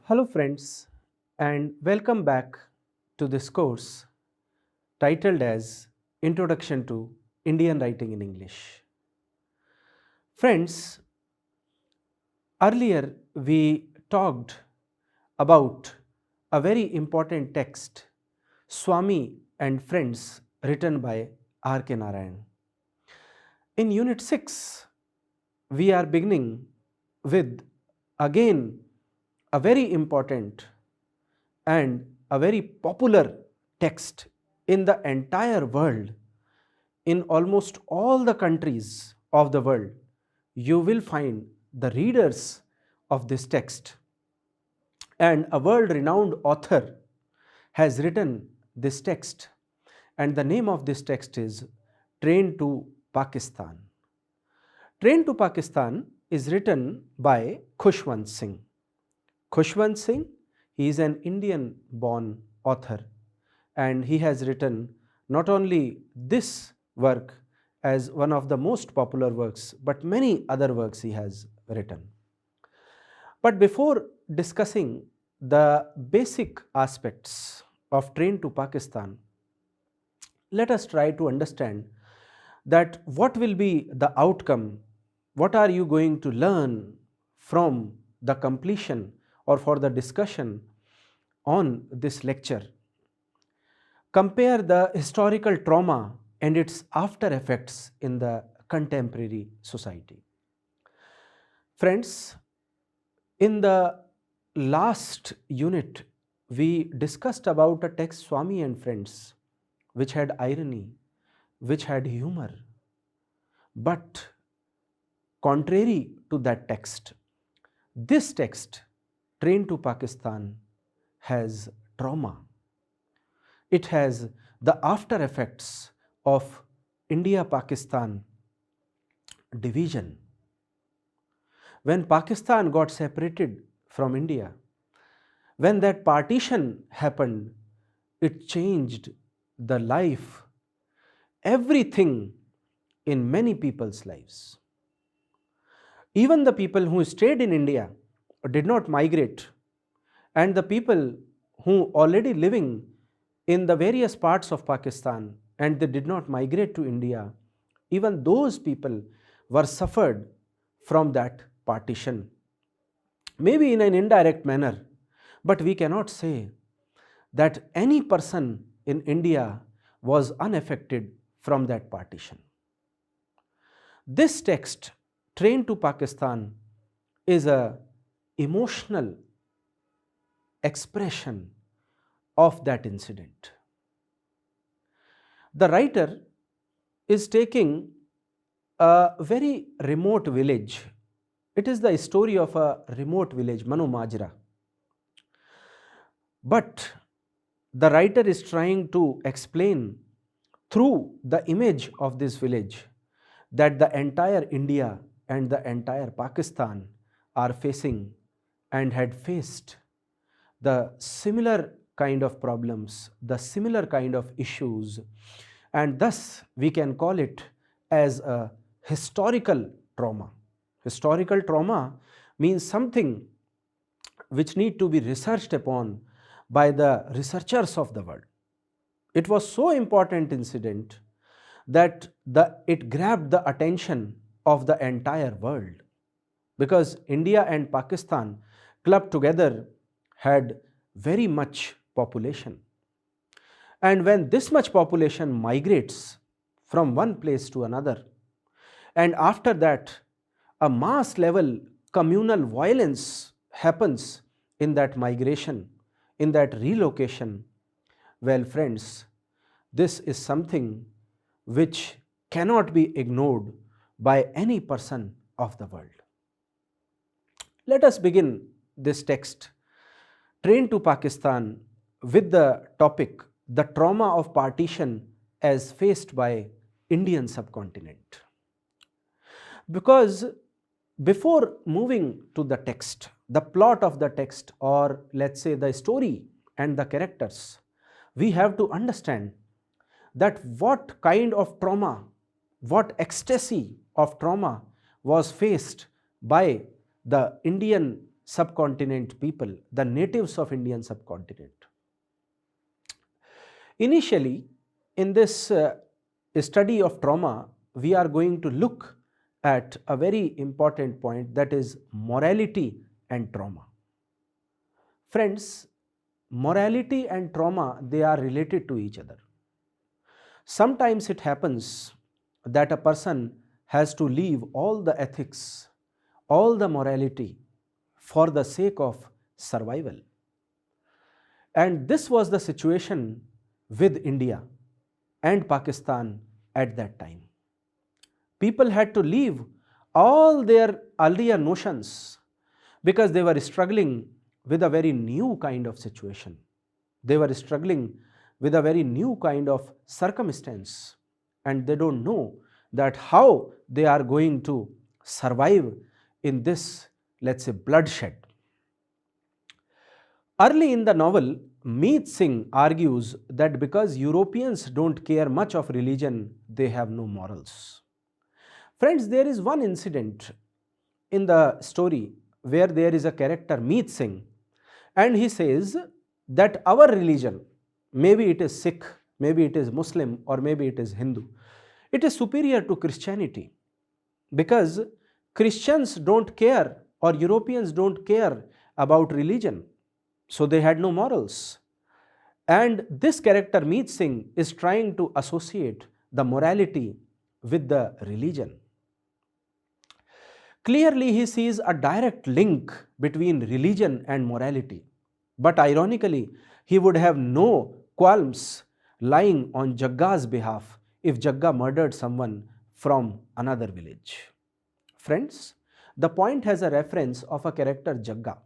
Hello friends, and welcome back to this course titled as Introduction to Indian Writing in English. Friends, earlier we talked about a very important text, Swami and Friends, written by R.K. Narayan. In Unit 6, we are beginning with again a very important and a very popular text in the entire world. In almost all the countries of the world, you will find the readers of this text. And a world renowned author has written this text, and the name of this text is Train to Pakistan. Train to Pakistan is written by Khushwant Singh. Khushwant Singh, he is an Indian born author, and he has written not only this work as one of the most popular works, but many other works he has written. But before discussing the basic aspects of Train to Pakistan, let us try to understand that what will be the outcome, what are you going to learn from the completion or for the discussion on this lecture. Compare the historical trauma and its after effects in the contemporary society. Friends, in the last unit, we discussed about a text Swami and Friends, which had irony, which had humor. But contrary to that text, this text, Train to Pakistan, has trauma. It has the after effects of India-Pakistan division. When Pakistan got separated from India, when that partition happened, it changed the life, everything in many people's lives. Even the people who stayed in India did not migrate, and the people who already living in the various parts of Pakistan and they did not migrate to India, even those people were suffered from that partition. Maybe in an indirect manner, but we cannot say that any person in India was unaffected from that partition. This text, Train to Pakistan, is a emotional expression of that incident. The writer is taking a very remote village. It is the story of a remote village, Manu Majra. But the writer is trying to explain through the image of this village that the entire India and the entire Pakistan are facing and had faced the similar kind of problems, the similar kind of issues, and thus we can call it as a historical trauma. Historical trauma means something which need to be researched upon by the researchers of the world. It was so important incident that it grabbed the attention of the entire world, because India and Pakistan clubbed together had very much population. And when this much population migrates from one place to another, and after that a mass level communal violence happens in that migration, in that relocation, well friends, this is something which cannot be ignored by any person of the world. Let us begin this text, Train to Pakistan, with the topic, the trauma of partition as faced by Indian subcontinent. Because before moving to the text, the plot of the text, or let's say the story and the characters, we have to understand that what kind of trauma, what ecstasy of trauma was faced by the Indian subcontinent people, the natives of Indian subcontinent. Initially, in this study of trauma, we are going to look at a very important point, that is morality and trauma. Friends, morality and trauma, they are related to each other. Sometimes it happens that a person has to leave all the ethics, all the morality for the sake of survival. And this was the situation with India and Pakistan at that time. People had to leave all their earlier notions because they were struggling with a very new kind of situation. They were struggling with a very new kind of circumstance, and they don't know that how they are going to survive in this, let's say, bloodshed. Early in the novel, Meet Singh argues that because Europeans don't care much of religion, they have no morals. Friends, there is one incident in the story where there is a character, Meet Singh, and he says that our religion, maybe it is Sikh, maybe it is Muslim, or maybe it is Hindu, it is superior to Christianity because Christians don't care or Europeans don't care about religion. So they had no morals. And this character, Meet Singh, is trying to associate the morality with the religion. Clearly, he sees a direct link between religion and morality. But ironically, he would have no qualms lying on Jugga's behalf if Jugga murdered someone from another village. Friends, the point has a reference of a character, Jugga.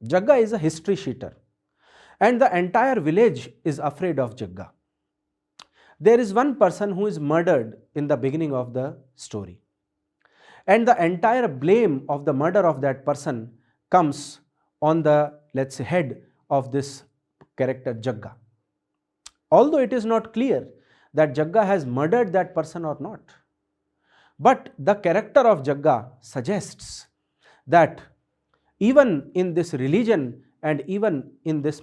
Jugga is a history sheeter, and the entire village is afraid of Jugga. There is one person who is murdered in the beginning of the story, and the entire blame of the murder of that person comes on the, let's say, head of this character, Jugga. Although it is not clear that Jugga has murdered that person or not, but the character of Jugga suggests that even in this religion and even in this,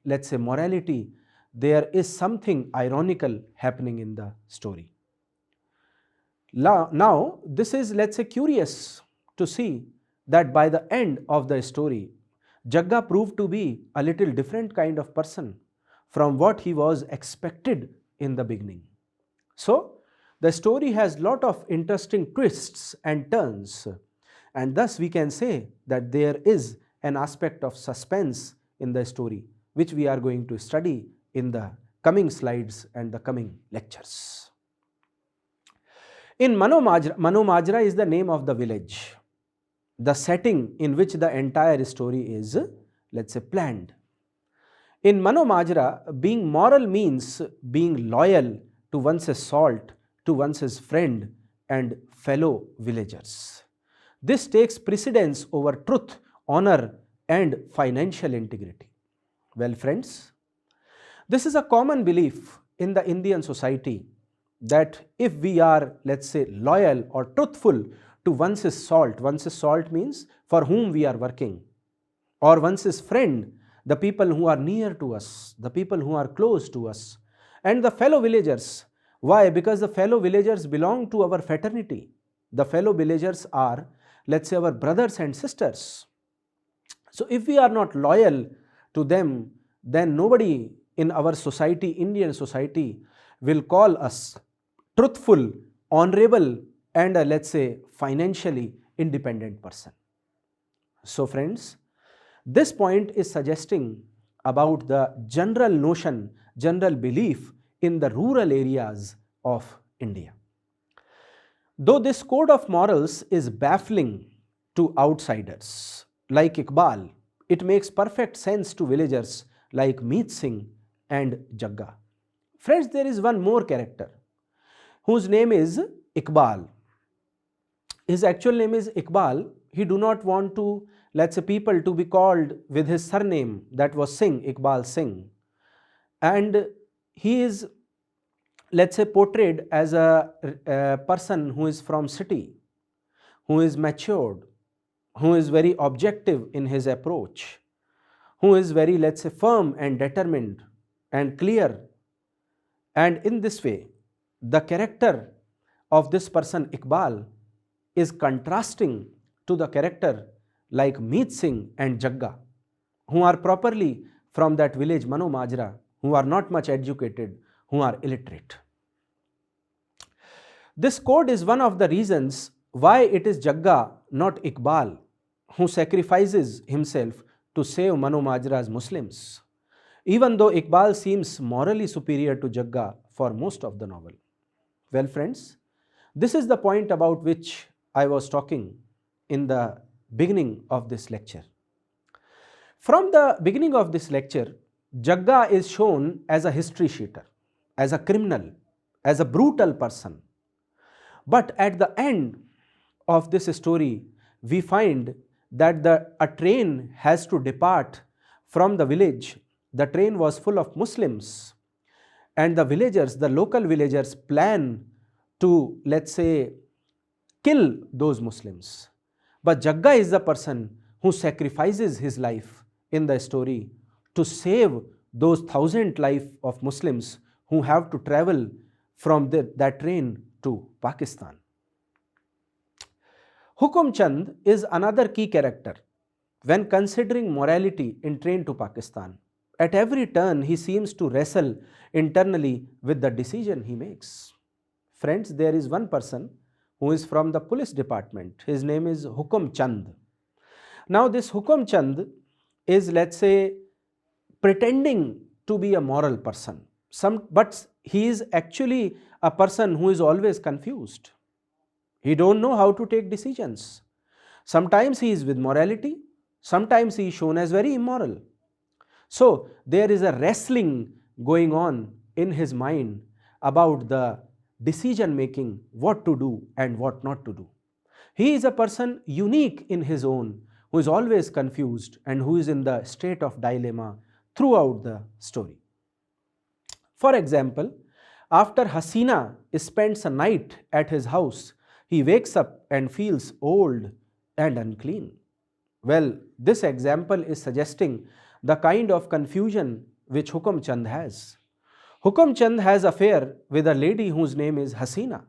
let's say, morality, there is something ironical happening in the story. Now, this is, let's say, curious to see that by the end of the story, Jugga proved to be a little different kind of person from what he was expected in the beginning. So, the story has lot of interesting twists and turns, and thus we can say that there is an aspect of suspense in the story, which we are going to study in the coming slides and the coming lectures. In Manomajra is the name of the village, the setting in which the entire story is, let's say, planned. In Manomajra, being moral means being loyal to one's salt, to one's friend and fellow villagers. This takes precedence over truth, honor and financial integrity. Well, friends, this is a common belief in the Indian society that if we are, let's say, loyal or truthful to one's salt means for whom we are working, or one's friend, the people who are near to us, the people who are close to us, and the fellow villagers. Why? Because the fellow villagers belong to our fraternity. The fellow villagers are, let's say, our brothers and sisters. So if we are not loyal to them, then nobody in our society, Indian society, will call us truthful, honorable and let's say financially independent person. So friends, this point is suggesting about the general notion, general belief in the rural areas of India. Though this code of morals is baffling to outsiders like Iqbal, it makes perfect sense to villagers like Meet Singh and Jugga. Friends, there is one more character whose name is Iqbal. His actual name is Iqbal. He do not want to, let's say, people to be called with his surname, that was Singh, Iqbal Singh. And he is, let's say, portrayed as a person who is from city, who is matured, who is very objective in his approach, who is very, let's say, firm and determined and clear. And in this way, the character of this person, Iqbal, is contrasting to the character like Meet Singh and Jugga, who are properly from that village Mano Majra, who are not much educated, who are illiterate. This code is one of the reasons why it is Jugga, not Iqbal, who sacrifices himself to save Mano Majra's Muslims, even though Iqbal seems morally superior to Jugga for most of the novel. Well, friends, this is the point about which I was talking in the beginning of this lecture. From the beginning of this lecture, Jugga is shown as a history cheater, as a criminal, as a brutal person. But at the end of this story, we find that a train has to depart from the village. The train was full of Muslims, and the villagers, the local villagers, plan to, let's say, kill those Muslims. But Jugga is the person who sacrifices his life in the story to save those 1,000 lives of Muslims who have to travel from that train to Pakistan. Hukum Chand is another key character when considering morality in Train to Pakistan. At every turn, he seems to wrestle internally with the decision he makes. Friends, there is one person who is from the police department. His name is Hukum Chand. Now, this Hukum Chand is, let's say, pretending to be a moral person, but he is actually a person who is always confused. He don't know how to take decisions. Sometimes he is with morality, sometimes he is shown as very immoral. So there is a wrestling going on in his mind about the decision making, what to do and what not to do. He is a person unique in his own, who is always confused and who is in the state of dilemma throughout the story. For example, after Hasina spends a night at his house, he wakes up and feels old and unclean. Well, this example is suggesting the kind of confusion which Hukum Chand has. Hukum Chand has an affair with a lady whose name is Hasina.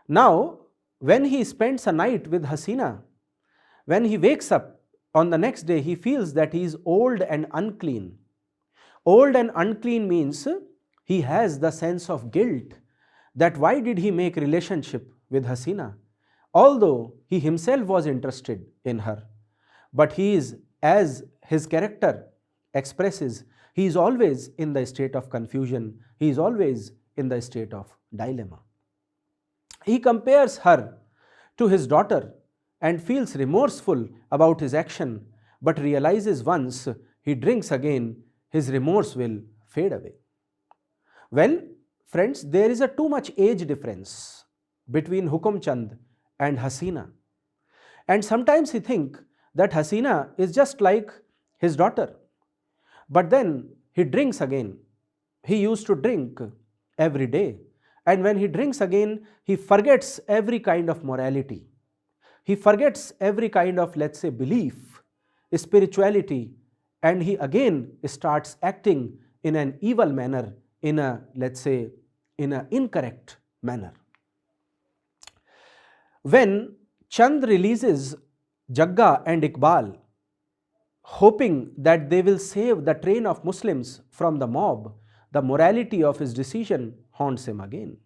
Now, when he spends a night with Hasina, when he wakes up on the next day, he feels that he is old and unclean. Old and unclean means he has the sense of guilt that why did he make relationship with Hasina, although he himself was interested in her. But he is, as his character expresses, he is always in the state of confusion, he is always in the state of dilemma. He compares her to his daughter and feels remorseful about his action, but realizes once he drinks again, his remorse will fade away. Well, friends, there is a too much age difference between Hukum Chand and Hasina. And sometimes he thinks that Hasina is just like his daughter. But then he drinks again. He used to drink every day. And when he drinks again, he forgets every kind of morality. He forgets every kind of, let's say, belief, spirituality, and he again starts acting in an evil manner, in a, let's say, in an incorrect manner. When Chand releases Jugga and Iqbal, hoping that they will save the train of Muslims from the mob, the morality of his decision haunts him again.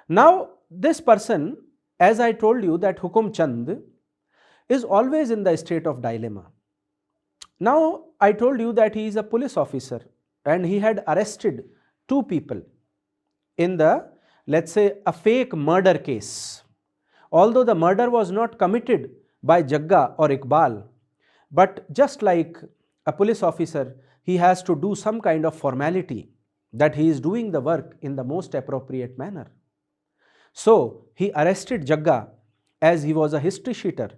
Now, this person, as I told you, that Hukum Chand is always in the state of dilemma. Now, I told you that he is a police officer and he had arrested 2 people in the, let's say, a fake murder case. Although the murder was not committed by Jugga or Iqbal, but just like a police officer, he has to do some kind of formality that he is doing the work in the most appropriate manner. So he arrested Jugga as he was a history cheater,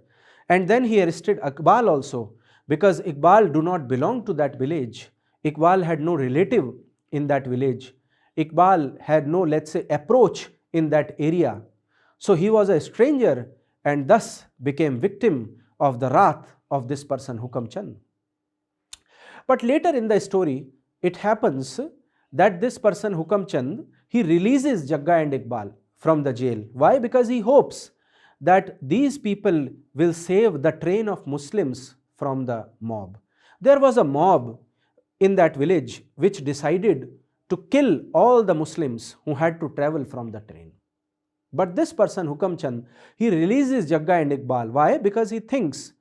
and then he arrested Iqbal also, because Iqbal do not belong to that village. Iqbal had no relative in that village. Iqbal had no, let's say, approach in that area. So he was a stranger and thus became victim of the wrath of this person Hukam Chand. But later in the story, it happens that this person Hukam Chand, he releases Jugga and Iqbal from the jail. Why? Because he hopes that these people will save the train of Muslims from the mob. There was a mob in that village which decided to kill all the Muslims who had to travel from the train. But this person Hukam Chand, he releases Jugga and Iqbal. Why? Because he thinks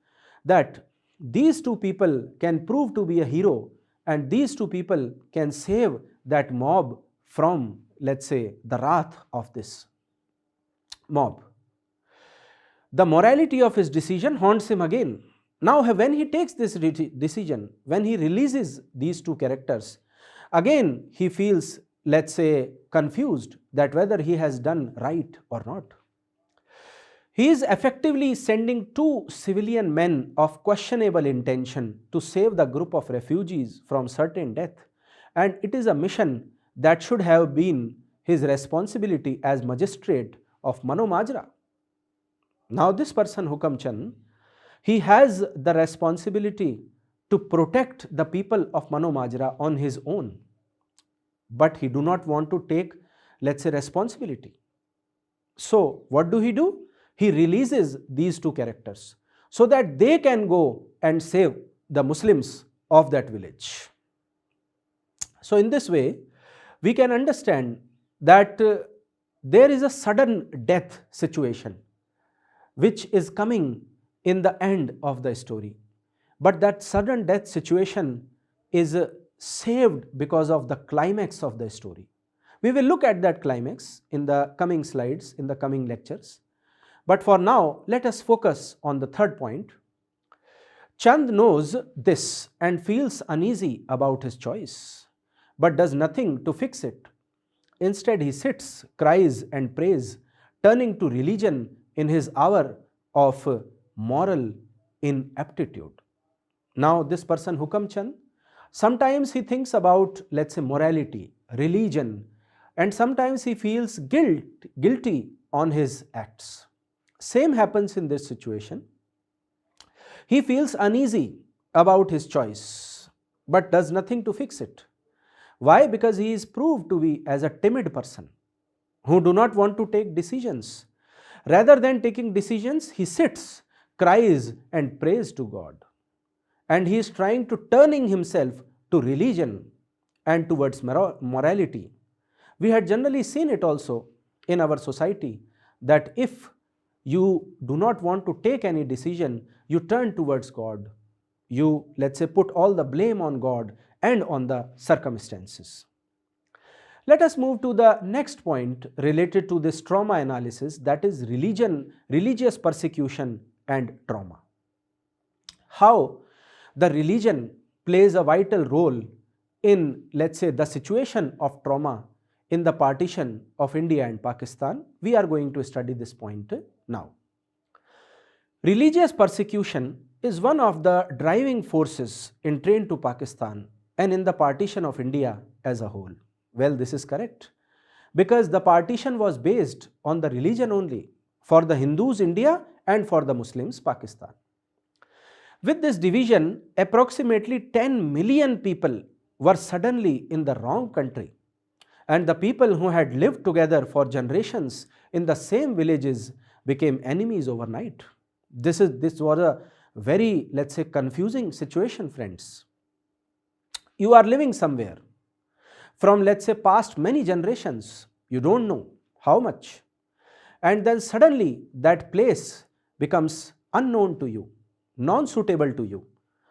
that these two people can prove to be a hero, and these two people can save that mob from, let's say, the wrath of this mob. The morality of his decision haunts him again. Now, when he takes this decision, when he releases these two characters, again he feels, let's say, confused that whether he has done right or not. He is effectively sending two civilian men of questionable intention to save the group of refugees from certain death, and it is a mission that should have been his responsibility as magistrate of Mano Majra. Now this person Hukam Chand, he has the responsibility to protect the people of Mano Majra on his own, but he do not want to take, let's say, responsibility. So what do? He releases these two characters so that they can go and save the Muslims of that village. So in this way, we can understand that there is a sudden death situation which is coming in the end of the story. But that sudden death situation is saved because of the climax of the story. We will look at that climax in the coming slides, in the coming lectures. But for now, let us focus on the third point. Chand knows this and feels uneasy about his choice, but does nothing to fix it. Instead, he sits, cries and prays, turning to religion in his hour of moral inaptitude. Now, this person Hukam Chand, sometimes he thinks about, let's say, morality, religion, and sometimes he feels guilty on his acts. Same happens in this situation. He feels uneasy about his choice, but does nothing to fix it. Why? Because he is proved to be as a timid person who do not want to take decisions. Rather than taking decisions, he sits, cries and prays to God. And he is trying to turning himself to religion and towards morality. We had generally seen it also in our society that if you do not want to take any decision, you turn towards God. You, let's say, put all the blame on God and on the circumstances. Let us move to the next point related to this trauma analysis, that is religious persecution and trauma. How the religion plays a vital role in, let's say, the situation of trauma in the partition of India and Pakistan. We are going to study this point now. Religious persecution is one of the driving forces in train to Pakistan and in the partition of India as a whole. Well, this is correct, because the partition was based on the religion only, for the Hindus India and for the Muslims Pakistan. With this division, approximately 10 million people were suddenly in the wrong country, and the people who had lived together for generations in the same villages became enemies overnight. This was a very, let's say, confusing situation, friends. You are living somewhere from, let's say, past many generations, you don't know how much, and then suddenly that place becomes unknown to you, non-suitable to you.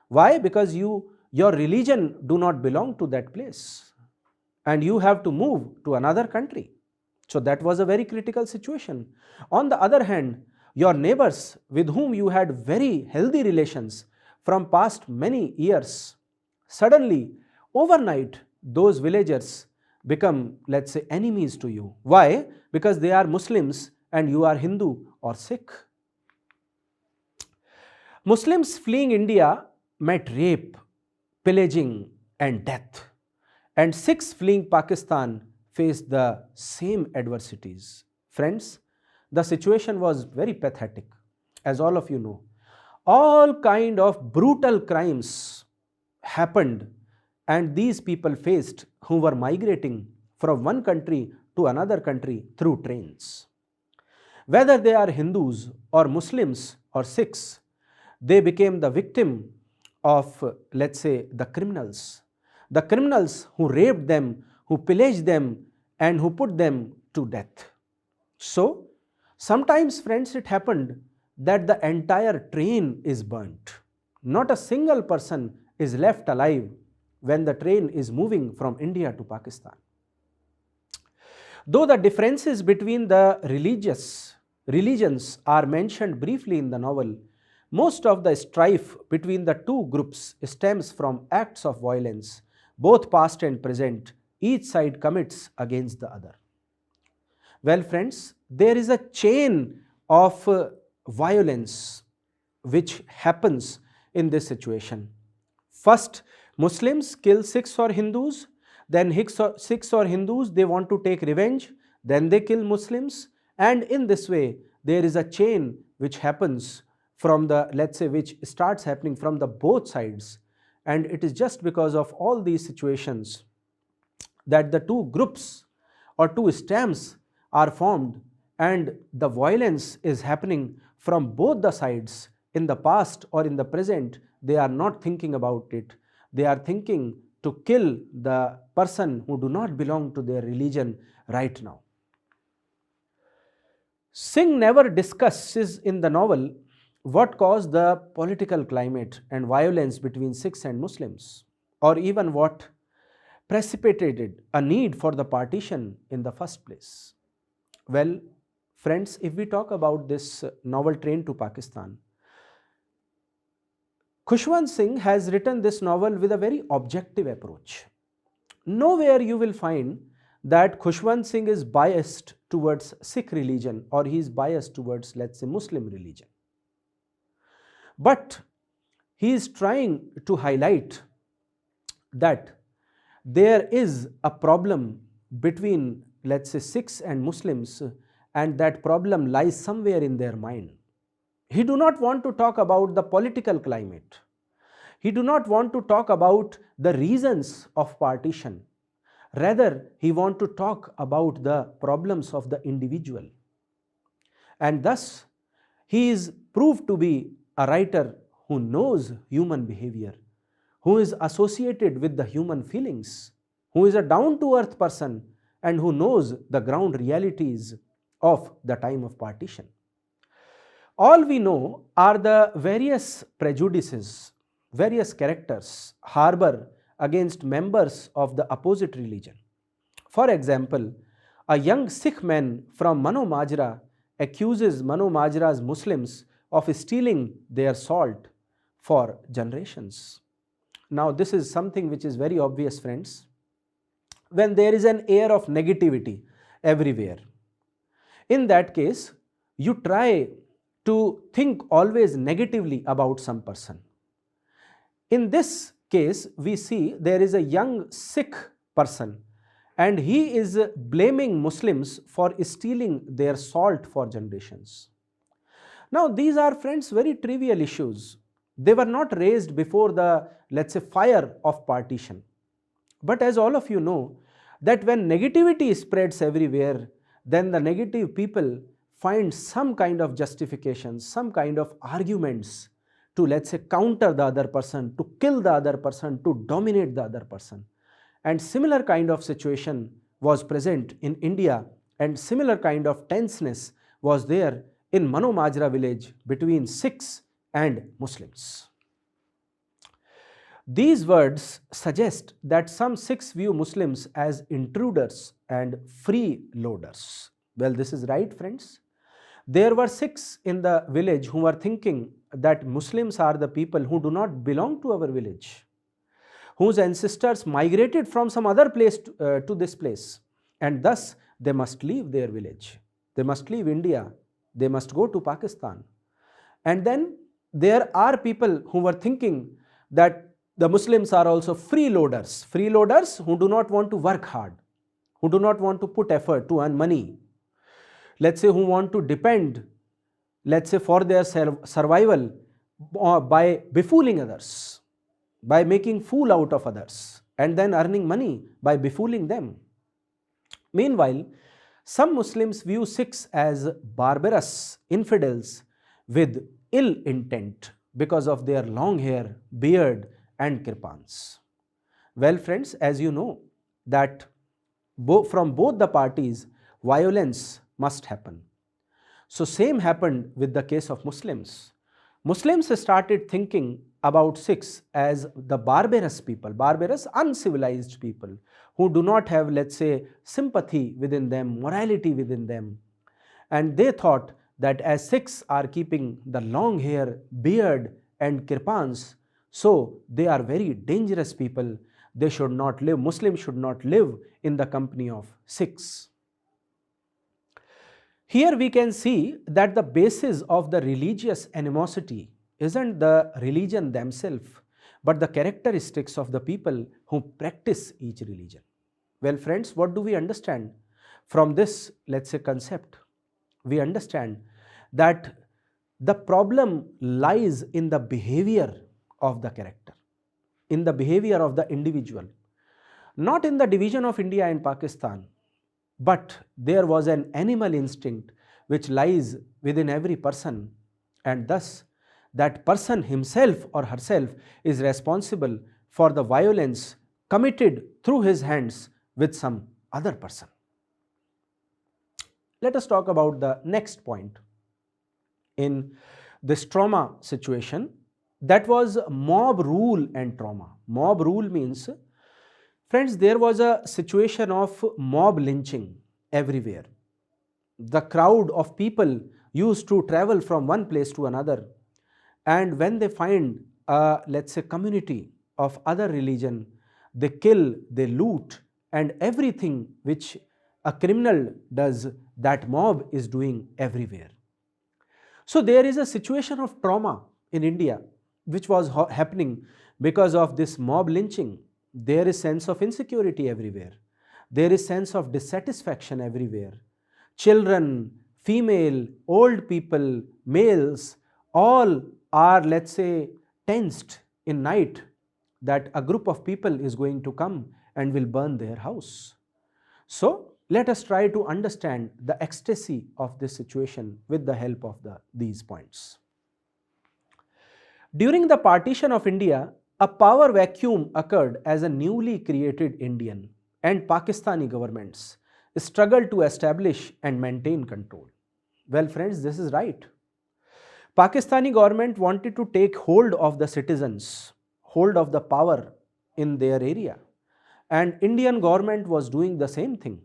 Why? Because your religion do not belong to that place and you have to move to another country. So that was a very critical situation. On the other hand, your neighbors with whom you had very healthy relations from past many years, suddenly overnight those villagers become, let's say, enemies to you. Why? Because they are Muslims and you are Hindu or Sikh. Muslims fleeing India met rape, pillaging and death, and Sikhs fleeing Pakistan faced the same adversities. Friends, the situation was very pathetic, as all of you know. all kind of brutal crimes happened, and these people faced who were migrating from one country to another country through trains. Whether they are Hindus or Muslims or Sikhs, they became the victim of, let's say, the criminals. The criminals who raped them, who pillaged them, and who put them to death. So, sometimes, friends, it happened that the entire train is burnt. Not a single person is left alive when the train is moving from India to Pakistan. Though the differences between the religions are mentioned briefly in the novel, most of the strife between the two groups stems from acts of violence, both past and present, each side commits against the other. Well, friends, there is a chain of violence which happens in this situation. First, Muslims kill Sikhs or Hindus, then Sikhs or Hindus, they want to take revenge, then they kill Muslims, and in this way, there is a chain which happens from the, let's say, which starts happening from the both sides, and it is just because of all these situations that the two groups or two stems are formed, and the violence is happening from both the sides. In the past or in the present, they are not thinking about it. They are thinking to kill the person who do not belong to their religion right now. Singh never discusses in the novel what caused the political climate and violence between Sikhs and Muslims, or even what precipitated a need for the partition in the first place. Well, friends, if we talk about this novel Train to Pakistan, Khushwant Singh has written this novel with a very objective approach. Nowhere you will find that Khushwant Singh is biased towards Sikh religion or he is biased towards, let's say, Muslim religion. But he is trying to highlight that there is a problem between, let's say, Sikhs and Muslims, and that problem lies somewhere in their mind. He do not want to talk about the political climate. He do not want to talk about the reasons of partition. Rather, he want to talk about the problems of the individual. And thus, he is proved to be a writer who knows human behavior, who is associated with the human feelings, who is a down-to-earth person, and who knows the ground realities of the time of partition. All we know are the various prejudices, various characters harbor against members of the opposite religion. For example, a young Sikh man from Mano Majra accuses Mano Majra's Muslims of stealing their salt for generations. Now, this is something which is very obvious, friends. When there is an air of negativity everywhere, in that case, you try to think always negatively about some person. In this case, we see there is a young Sikh person and he is blaming Muslims for stealing their salt for generations. Now, these are, friends, very trivial issues. They were not raised before the, let's say, fire of partition. But as all of you know, that when negativity spreads everywhere, then the negative people find some kind of justification, some kind of arguments to, let's say, counter the other person, to kill the other person, to dominate the other person. And similar kind of situation was present in India, and similar kind of tenseness was there in Mano Majra village between Sikhs and Muslims. These words suggest that some Sikhs view Muslims as intruders and freeloaders. Well, this is right, friends. There were Sikhs in the village who were thinking that Muslims are the people who do not belong to our village, whose ancestors migrated from some other place to this place, and thus they must leave their village. They must leave India. They must go to Pakistan. And then there are people who were thinking that the Muslims are also freeloaders, freeloaders who do not want to work hard, who do not want to put effort to earn money, let's say, who want to depend, let's say, for their survival by befooling others, by making fool out of others, and then earning money by befooling them. Meanwhile, some Muslims view Sikhs as barbarous infidels with ill intent because of their long hair, beard, and kirpans. Well, friends, as you know, that from both the parties, violence must happen. So, same happened with the case of Muslims. Muslims started thinking about Sikhs as the barbarous people, barbarous, uncivilized people who do not have, let's say, sympathy within them, morality within them. And they thought that as Sikhs are keeping the long hair, beard, and kirpans, so they are very dangerous people. They should not live, Muslims should not live in the company of Sikhs. Here we can see that the basis of the religious animosity isn't the religion themselves, but the characteristics of the people who practice each religion. Well, friends, what do we understand from this, let's say, concept? We understand that the problem lies in the behavior of the character, in the behavior of the individual, not in the division of India and Pakistan, but there was an animal instinct which lies within every person, and thus that person himself or herself is responsible for the violence committed through his hands with some other person. Let us talk about the next point in this trauma situation, that was mob rule and trauma. Mob rule means, friends, there was a situation of mob lynching everywhere. The crowd of people used to travel from one place to another, and when they find a, let's say, community of other religion, they kill, they loot, and everything which a criminal does, that mob is doing everywhere. So there is a situation of trauma in India which was happening because of this mob lynching. There is sense of insecurity everywhere. There is sense of dissatisfaction everywhere. Children, female, old people, males, all are, let's say, tensed in night that a group of people is going to come and will burn their house. So let us try to understand the ecstasy of this situation with the help of these points. During the partition of India, a power vacuum occurred as a newly created Indian and Pakistani governments struggled to establish and maintain control. Well, friends, this is right. Pakistani government wanted to take hold of the citizens, hold of the power in their area, and Indian government was doing the same thing.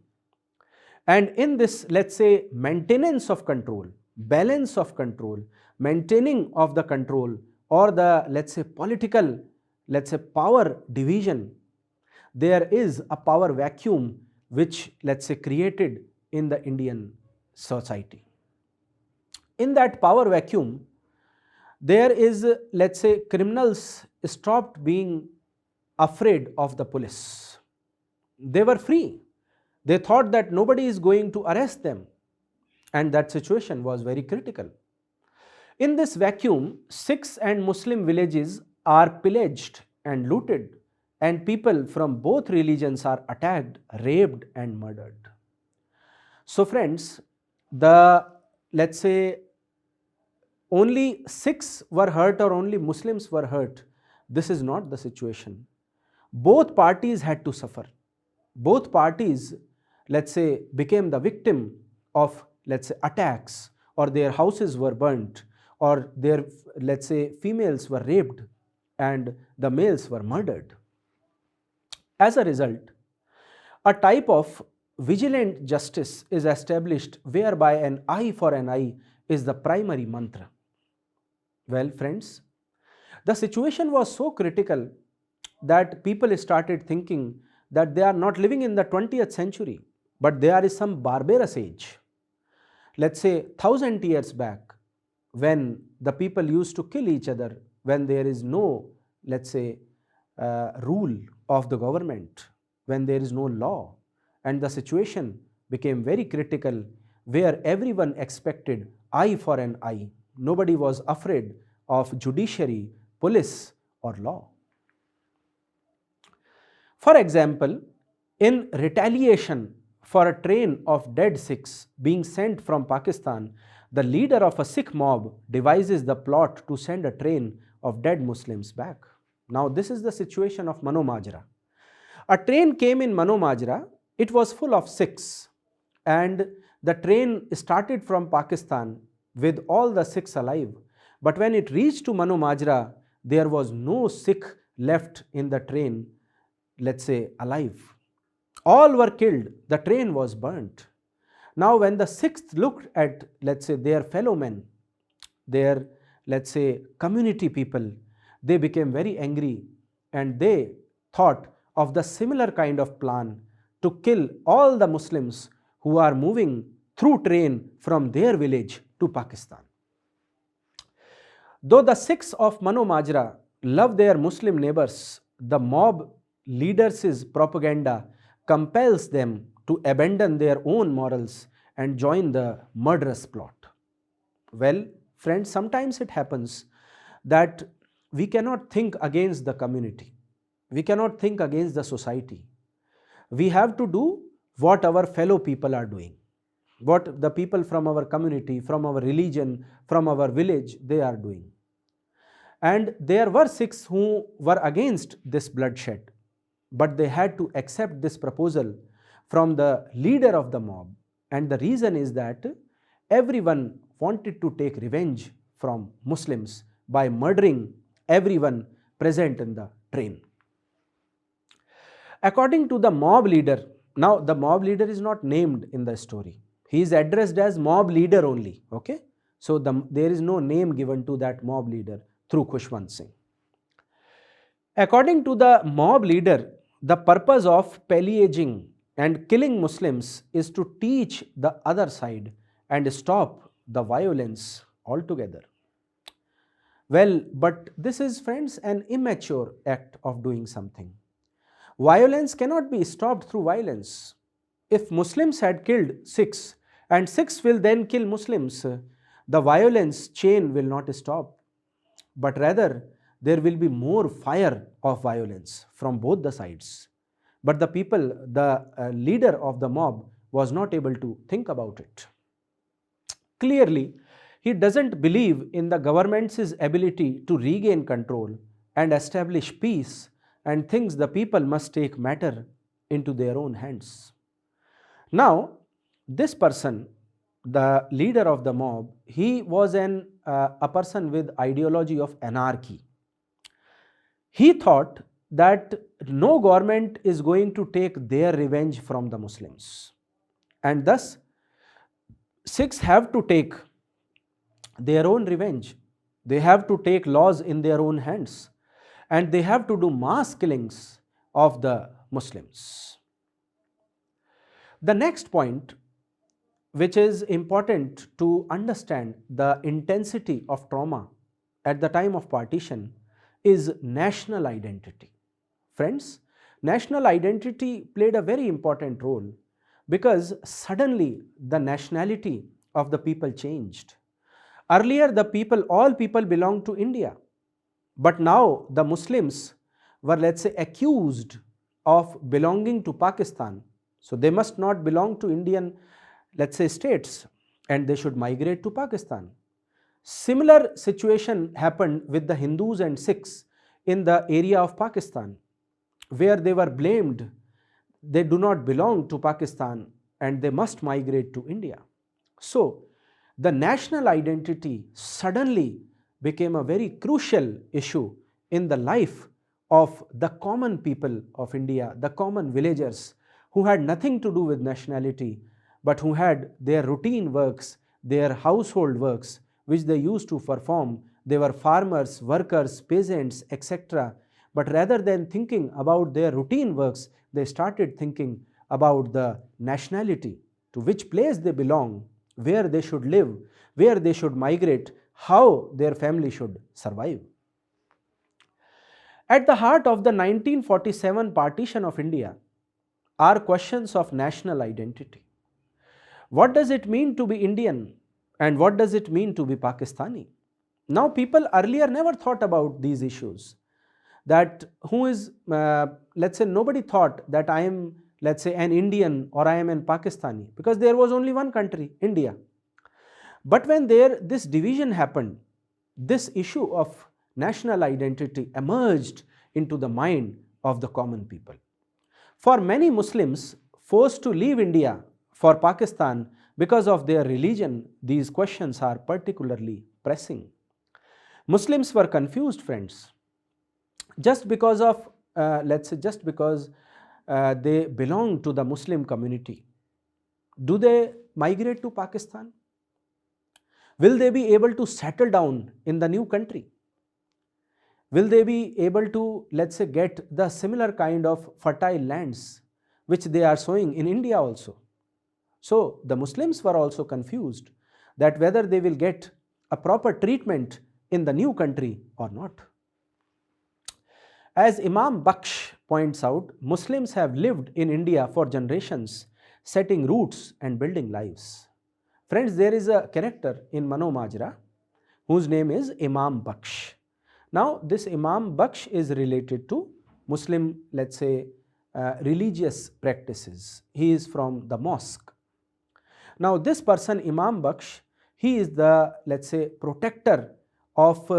And in this, let's say, maintenance of control, balance of control, maintaining of the control, or the, let's say, political, let's say, power division, there is a power vacuum which, let's say, created in the Indian society. In that power vacuum, there is, let's say, criminals stopped being afraid of the police. They were free. They thought that nobody is going to arrest them, and that situation was very critical. In this vacuum, Sikhs and Muslim villages are pillaged and looted, and people from both religions are attacked, raped, and murdered. So, friends, let's say, only Sikhs were hurt or only Muslims were hurt. This is not the situation. Both parties had to suffer. Both parties, let's say, became the victim of, let's say, attacks, or their houses were burnt, or their, let's say, females were raped and the males were murdered. As a result, a type of vigilant justice is established whereby an eye for an eye is the primary mantra. Well, friends, the situation was so critical that people started thinking that they are not living in the 20th century, but there is some barbarous age. Let's say 1,000 years back, when the people used to kill each other, when there is no, let's say, rule of the government, when there is no law, and the situation became very critical where everyone expected eye for an eye. Nobody was afraid of judiciary, police, or law. For example, in retaliation for a train of dead Sikhs being sent from Pakistan, the leader of a Sikh mob devises the plot to send a train of dead Muslims back. Now, this is the situation of Mano Majra. A train came in Mano Majra, it was full of Sikhs, and the train started from Pakistan with all the Sikhs alive. But when it reached to Mano Majra, there was no Sikh left in the train, let's say, alive. All were killed, the train was burnt. Now, when the Sikhs looked at, let's say, their fellow men, their, let's say, community people, they became very angry and they thought of the similar kind of plan to kill all the Muslims who are moving through train from their village to Pakistan. Though the Sikhs of Mano Majra love their Muslim neighbors, the mob leaders' propaganda compels them to abandon their own morals and join the murderous plot. Well, friends, sometimes it happens that we cannot think against the community. We cannot think against the society. We have to do what our fellow people are doing, what the people from our community, from our religion, from our village, they are doing. And there were Sikhs who were against this bloodshed, but they had to accept this proposal from the leader of the mob. And the reason is that everyone wanted to take revenge from Muslims by murdering everyone present in the train. According to the mob leader, now the mob leader is not named in the story. He is addressed as mob leader only. Okay, so there is no name given to that mob leader through Khushwant Singh. According to the mob leader, the purpose of pillaging and killing Muslims is to teach the other side and stop the violence altogether. Well, but this is, friends, an immature act of doing something. Violence cannot be stopped through violence. If Muslims had killed Sikhs and Sikhs will then kill Muslims, the violence chain will not stop, but rather there will be more fire of violence from both the sides. But the people, the leader of the mob was not able to think about it. Clearly, he doesn't believe in the government's ability to regain control and establish peace, and thinks the people must take matter into their own hands. Now, this person, the leader of the mob, he was a person with ideology of anarchy. He thought that no government is going to take their revenge from the Muslims, and thus Sikhs have to take their own revenge. They have to take laws in their own hands, and they have to do mass killings of the Muslims. The next point, which is important to understand the intensity of trauma at the time of partition, is national identity. Friends, national identity played a very important role because suddenly the nationality of the people changed. Earlier, all people belonged to India, but now the Muslims were, let's say, accused of belonging to Pakistan. So they must not belong to Indian, let's say, states, and they should migrate to Pakistan. Similar situation happened with the Hindus and Sikhs in the area of Pakistan, where they were blamed. They do not belong to Pakistan and they must migrate to India. So the national identity suddenly became a very crucial issue in the life of the common people of India, the common villagers who had nothing to do with nationality, but who had their routine works, their household works, which they used to perform. They were farmers, workers, peasants, etc. But rather than thinking about their routine works, they started thinking about the nationality, to which place they belong, where they should live, where they should migrate, how their family should survive. At the heart of the 1947 partition of India are questions of national identity. What does it mean to be Indian and what does it mean to be Pakistani? Now people earlier never thought about these issues, that who is, let's say, nobody thought that I am, let's say, an Indian or I am an Pakistani, because there was only one country, India. But when this division happened, this issue of national identity emerged into the mind of the common people. For many Muslims forced to leave India for Pakistan because of their religion, these questions are particularly pressing. Muslims were confused, friends. Just because of, let's say, just because they belong to the Muslim community, do they migrate to Pakistan? Will they be able to settle down in the new country? Will they be able to, let's say, get the similar kind of fertile lands which they are sowing in India also? So the Muslims were also confused that whether they will get a proper treatment in the new country or not. As Imam Baksh points out, Muslims have lived in India for generations, setting roots and building lives. Friends, there is a character in Mano Majra whose name is Imam Baksh. Now, this Imam Baksh is related to Muslim, let's say, religious practices. He is from the mosque. Now, this person, Imam Baksh, he is the, let's say, protector of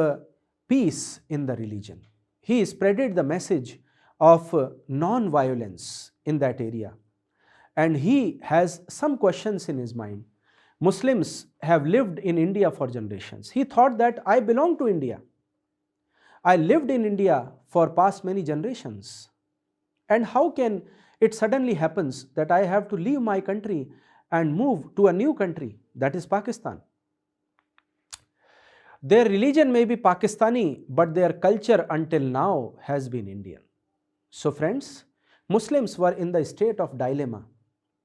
peace in the religion. He spreaded the message of non-violence in that area. And he has some questions in his mind. Muslims have lived in India for generations. He thought that I belong to India. I lived in India for past many generations. And how can it suddenly happens that I have to leave my country and move to a new country, that is Pakistan? Their religion may be Pakistani, but their culture until now has been Indian. So friends, Muslims were in the state of dilemma,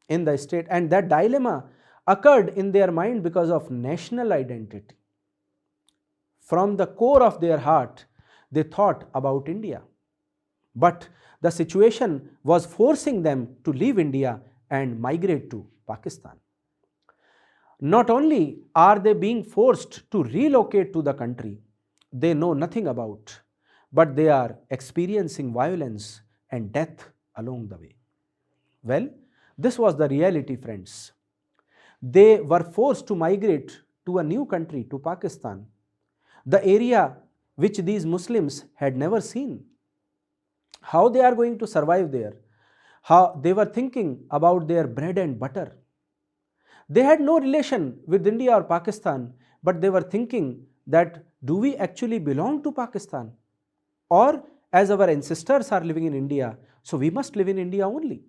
and that dilemma occurred in their mind because of national identity. From the core of their heart, they thought about India. But the situation was forcing them to leave India and migrate to Pakistan. Not only are they being forced to relocate to the country they know nothing about, but they are experiencing violence and death along the way. Well, this was the reality, friends. They were forced to migrate to a new country, to Pakistan, the area which these Muslims had never seen. How they are going to survive there? How they were thinking about their bread and butter. They had no relation with India or Pakistan, but they were thinking that do we actually belong to Pakistan? Or as our ancestors are living in India, so we must live in India only.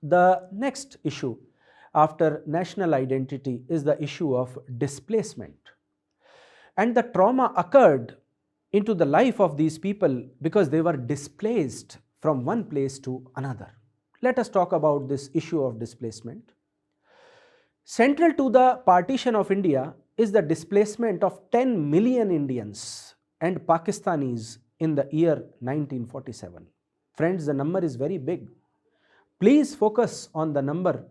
The next issue after national identity is the issue of displacement. And the trauma occurred into the life of these people because they were displaced from one place to another. Let us talk about this issue of displacement. Central to the partition of India is the displacement of 10 million Indians and Pakistanis in the year 1947. Friends, the number is very big. Please focus on the number.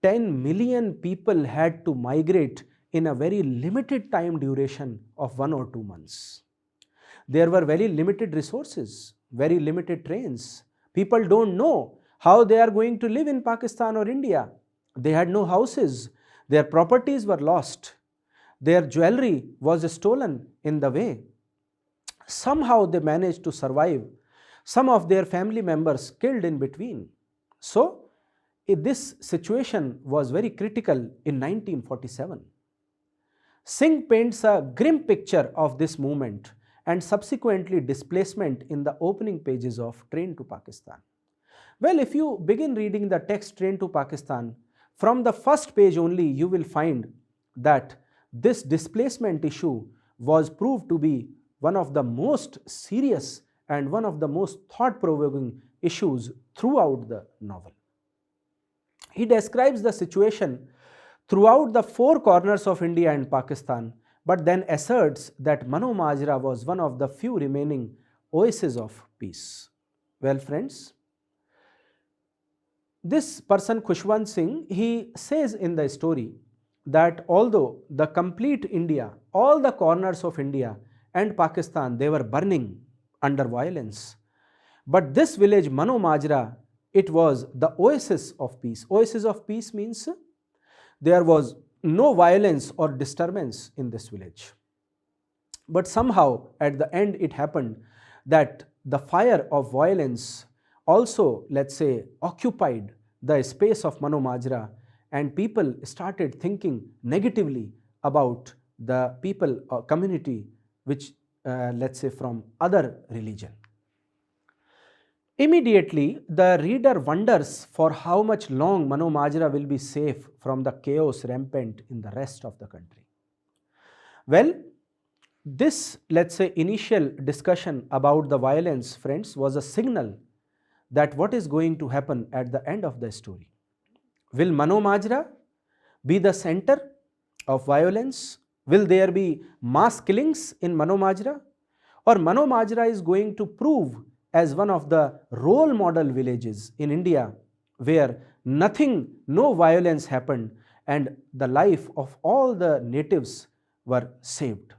10 million people had to migrate in a very limited time duration of 1 or 2 months. There were very limited resources, very limited trains. People don't know how they are going to live in Pakistan or India. They had no houses. Their properties were lost. Their jewelry was stolen in the way. Somehow they managed to survive. Some of their family members killed in between. So, this situation was very critical in 1947. Singh paints a grim picture of this movement and subsequently displacement in the opening pages of Train to Pakistan. Well, if you begin reading the text Train to Pakistan, from the first page only you will find that this displacement issue was proved to be one of the most serious and one of the most thought-provoking issues throughout the novel. He describes the situation throughout the 4 corners of India and Pakistan, but then asserts that Mano Majra was one of the few remaining oases of peace. Well, friends, this person Khushwant Singh, he says in the story that although the complete India, all the corners of India and Pakistan, they were burning under violence. But this village, Mano Majra, it was the oasis of peace. Oasis of peace means there was no violence or disturbance in this village. But somehow at the end it happened that the fire of violence also, let's say, occupied the space of Mano Majra, and people started thinking negatively about the people or community which, let's say, from other religion. Immediately, the reader wonders for how much long Mano Majra will be safe from the chaos rampant in the rest of the country. Well, this, let's say, initial discussion about the violence, friends, was a signal that what is going to happen at the end of the story. Will Mano Majra be the center of violence? Will there be mass killings in Mano Majra? Or Mano Majra is going to prove as one of the role model villages in India where no violence happened and the life of all the natives were saved.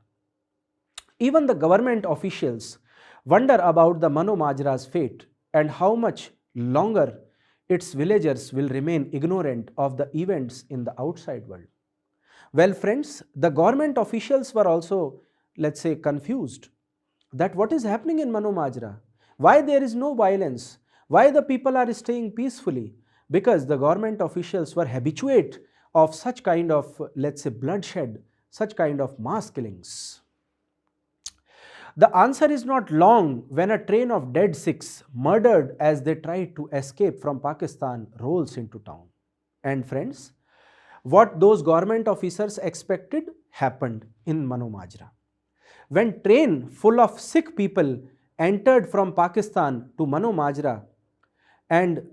Even the government officials wonder about the Mano Majra's fate and how much longer its villagers will remain ignorant of the events in the outside world. Well, friends, the government officials were also, let's say, confused that what is happening in Mano Majra? Why there is no violence? Why the people are staying peacefully? Because the government officials were habituate of such kind of, let's say, bloodshed, such kind of mass killings. The answer is not long when a train of dead Sikhs, murdered as they tried to escape from Pakistan, rolls into town. And friends, what those government officers expected happened in Mano Majra. When train full of Sikh people entered from Pakistan to Mano Majra, and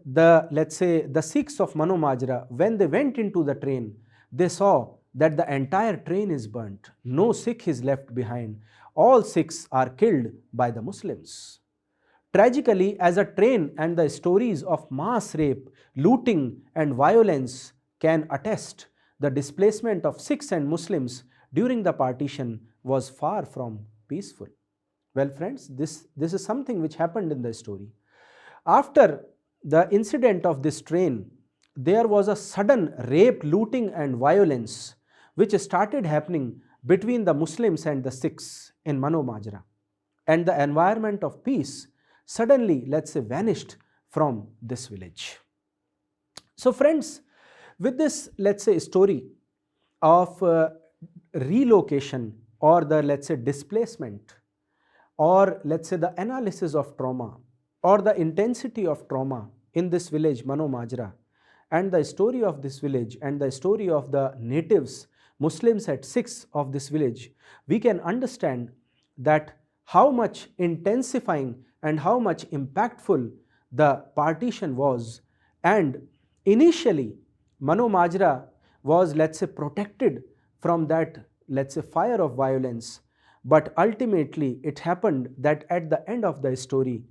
let's say the Sikhs of Mano Majra, when they went into the train, they saw that the entire train is burnt. No Sikh is left behind. All Sikhs are killed by the Muslims. Tragically, as a train and the stories of mass rape, looting and violence can attest, the displacement of Sikhs and Muslims during the partition was far from peaceful. Well, friends, this is something which happened in the story. After the incident of this train, there was a sudden rape, looting and violence which started happening between the Muslims and the Sikhs in Mano Majra. And the environment of peace suddenly, let's say, vanished from this village. So friends, with this, let's say, story of relocation or the, let's say, displacement, or let's say the analysis of trauma or the intensity of trauma in this village Mano Majra, and the story of this village and the story of the natives, Muslims at Sikhs of this village, we can understand that how much intensifying and how much impactful the partition was. And initially Mano Majra was, let's say, protected from that, let's say, fire of violence. But ultimately it happened that at the end of the story,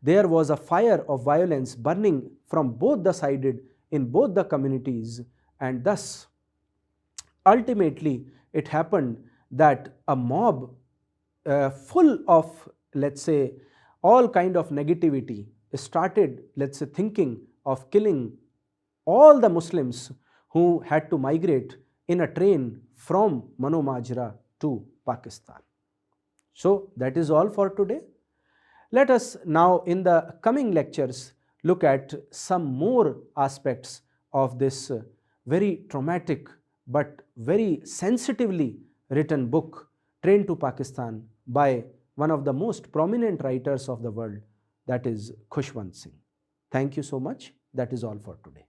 there was a fire of violence burning from both the sides in both the communities, and thus ultimately it happened that a mob full of, let's say, all kind of negativity started, let's say, thinking of killing all the Muslims who had to migrate in a train from Mano Majra to Pakistan. So that is all for today. Let us now in the coming lectures look at some more aspects of this very traumatic but very sensitively written book, Train to Pakistan, by one of the most prominent writers of the world, that is Khushwant Singh. Thank you so much. That is all for today.